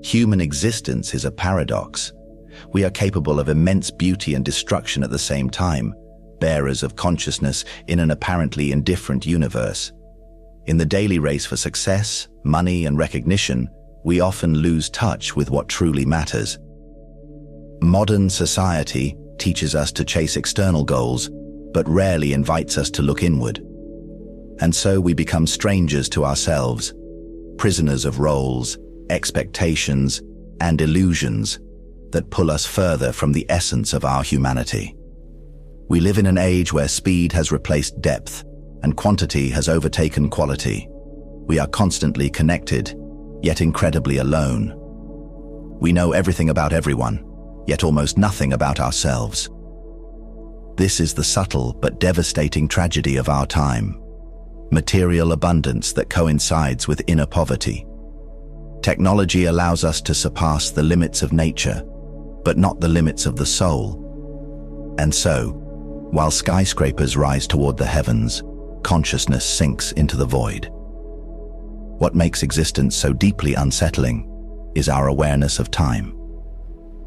Human existence is a paradox. We are capable of immense beauty and destruction at the same time, bearers of consciousness in an apparently indifferent universe. In the daily race for success, money, and recognition, we often lose touch with what truly matters. Modern society teaches us to chase external goals, but rarely invites us to look inward. And so we become strangers to ourselves, prisoners of roles, expectations, and illusions that pull us further from the essence of our humanity. We live in an age where speed has replaced depth and quantity has overtaken quality. We are constantly connected, yet incredibly alone. We know everything about everyone, yet almost nothing about ourselves. This is the subtle but devastating tragedy of our time. Material abundance that coincides with inner poverty. Technology allows us to surpass the limits of nature, but not the limits of the soul. And so, while skyscrapers rise toward the heavens, consciousness sinks into the void. What makes existence so deeply unsettling is our awareness of time.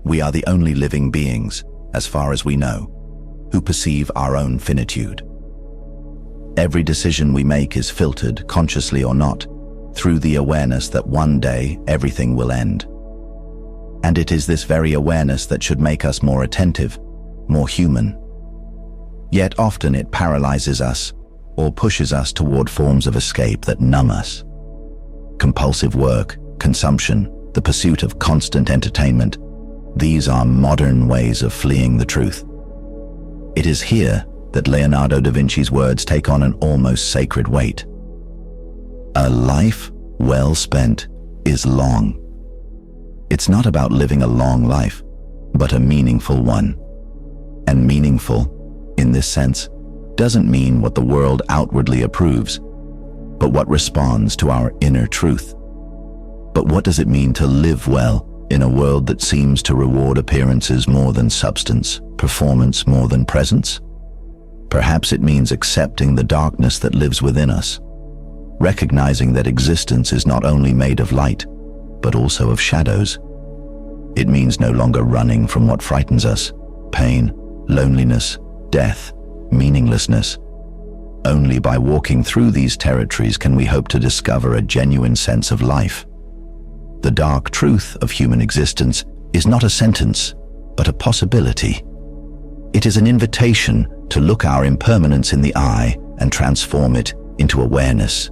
We are the only living beings, as far as we know, who perceive our own finitude. Every decision we make is filtered, consciously or not, through the awareness that one day everything will end. And it is this very awareness that should make us more attentive, more human. Yet often it paralyzes us or pushes us toward forms of escape that numb us. Compulsive work, consumption, the pursuit of constant entertainment, these are modern ways of fleeing the truth. It is here that Leonardo da Vinci's words take on an almost sacred weight. A life well spent is long. It's not about living a long life, but a meaningful one. And meaningful, in this sense, doesn't mean what the world outwardly approves, but what responds to our inner truth. But what does it mean to live well in a world that seems to reward appearances more than substance, performance more than presence? Perhaps it means accepting the darkness that lives within us, recognizing that existence is not only made of light, but also of shadows. It means no longer running from what frightens us, pain, loneliness, death, meaninglessness. Only by walking through these territories can we hope to discover a genuine sense of life. The dark truth of human existence is not a sentence, but a possibility. It is an invitation to look our impermanence in the eye and transform it into awareness.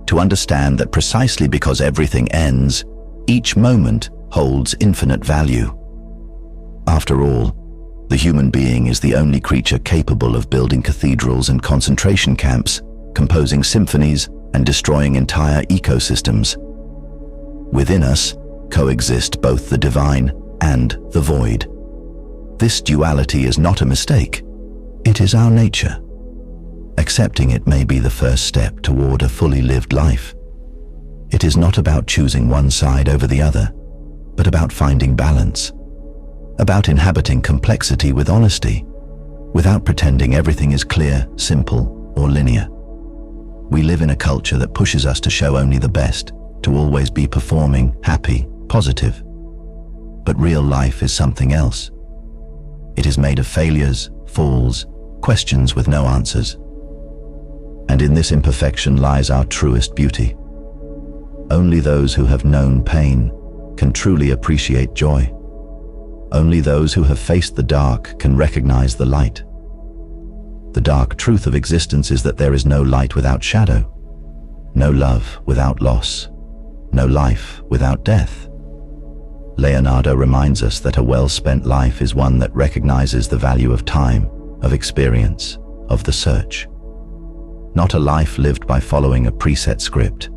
To understand that precisely because everything ends, each moment holds infinite value. After all, the human being is the only creature capable of building cathedrals and concentration camps, composing symphonies, and destroying entire ecosystems. Within us coexist both the divine and the void. This duality is not a mistake. It is our nature. Accepting it may be the first step toward a fully lived life. It is not about choosing one side over the other, but about finding balance, about inhabiting complexity with honesty, without pretending everything is clear, simple, or linear. We live in a culture that pushes us to show only the best, to always be performing, happy, positive. But real life is something else. It is made of failures, falls, questions with no answers. And in this imperfection lies our truest beauty. Only those who have known pain can truly appreciate joy. Only those who have faced the dark can recognize the light. The dark truth of existence is that there is no light without shadow, no love without loss, no life without death. Leonardo reminds us that a well-spent life is one that recognizes the value of time, of experience, of the search. Not a life lived by following a preset script,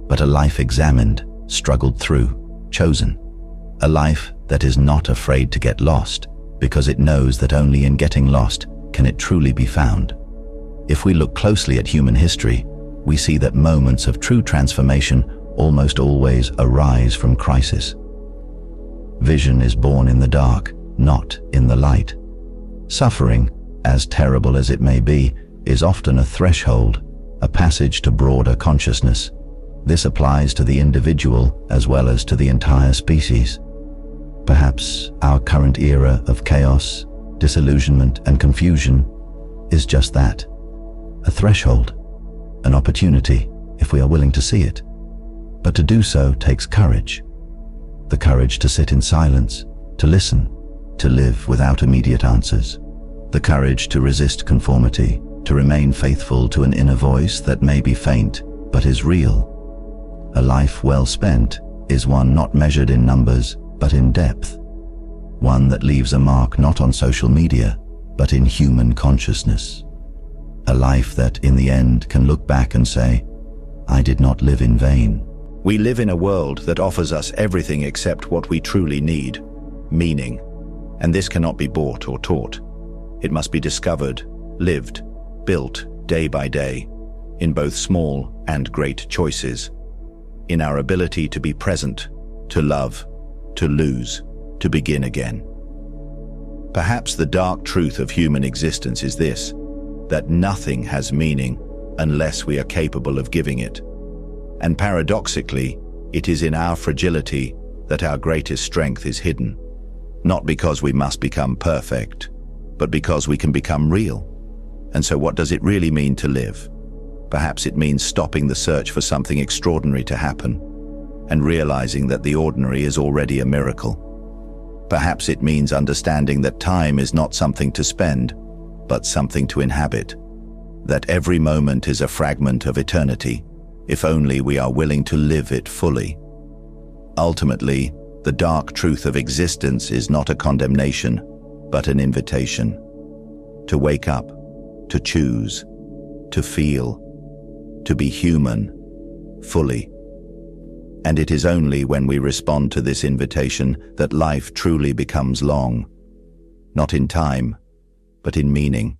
but a life examined, struggled through, chosen. A life that is not afraid to get lost, because it knows that only in getting lost can it truly be found. If we look closely at human history, we see that moments of true transformation almost always arise from crisis. Vision is born in the dark, not in the light. Suffering, as terrible as it may be, is often a threshold, a passage to broader consciousness. This applies to the individual as well as to the entire species. Perhaps our current era of chaos, disillusionment, and confusion is just that, a threshold, an opportunity if we are willing to see it. But to do so takes courage. The courage to sit in silence, to listen, to live without immediate answers. The courage to resist conformity, to remain faithful to an inner voice that may be faint but is real. A life well spent is one not measured in numbers but in depth. One that leaves a mark not on social media but in human consciousness. A life that in the end can look back and say, I did not live in vain. We live in a world that offers us everything except what we truly need, meaning. And this cannot be bought or taught. It must be discovered, lived, built day by day, in both small and great choices, in our ability to be present, to love, to lose, to begin again. Perhaps the dark truth of human existence is this, that nothing has meaning unless we are capable of giving it. And paradoxically, it is in our fragility that our greatest strength is hidden. Not because we must become perfect, but because we can become real. And so what does it really mean to live? Perhaps it means stopping the search for something extraordinary to happen and realizing that the ordinary is already a miracle. Perhaps it means understanding that time is not something to spend, but something to inhabit. That every moment is a fragment of eternity, if only we are willing to live it fully. Ultimately, the dark truth of existence is not a condemnation, but an invitation. To wake up, to choose, to feel, to be human, fully. And it is only when we respond to this invitation that life truly becomes long, not in time, but in meaning.